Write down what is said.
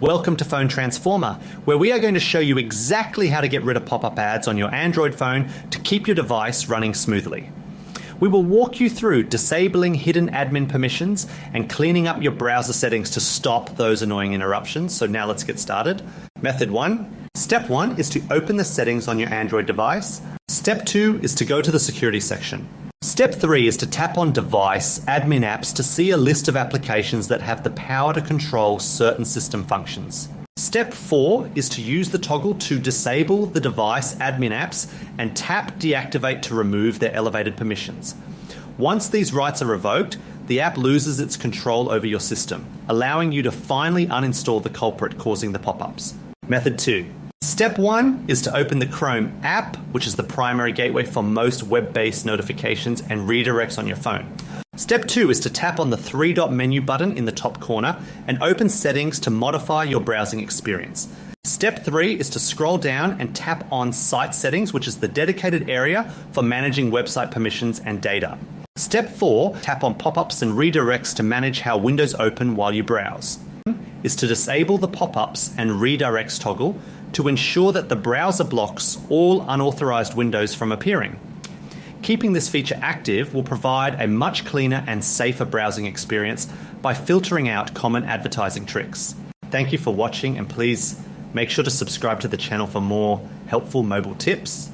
Welcome to Phone Transformer, where we are going to show you exactly how to get rid of pop-up ads on your Android phone to keep your device running smoothly. We will walk you through disabling hidden admin permissions and cleaning up your browser settings to stop those annoying interruptions. So now let's get started. Method 1. Step 1 is to open the settings on your Android device. Step 2 is to go to the security section. Step 3 is to tap on Device Admin Apps to see a list of applications that have the power to control certain system functions. Step 4 is to use the toggle to disable the Device Admin Apps and tap Deactivate to remove their elevated permissions. Once these rights are revoked, the app loses its control over your system, allowing you to finally uninstall the culprit causing the pop-ups. Method 2. Step 1 is to open the Chrome app, which is the primary gateway for most web-based notifications and redirects on your phone. Step 2 is to tap on the three-dot menu button in the top corner and open settings to modify your browsing experience. Step 3 is to scroll down and tap on Site Settings, which is the dedicated area for managing website permissions and data. Step 4, tap on pop-ups and redirects to manage how windows open while you browse. Is to disable the pop-ups and redirects toggle to ensure that the browser blocks all unauthorized windows from appearing. Keeping this feature active will provide a much cleaner and safer browsing experience by filtering out common advertising tricks. Thank you for watching, and please make sure to subscribe to the channel for more helpful mobile tips.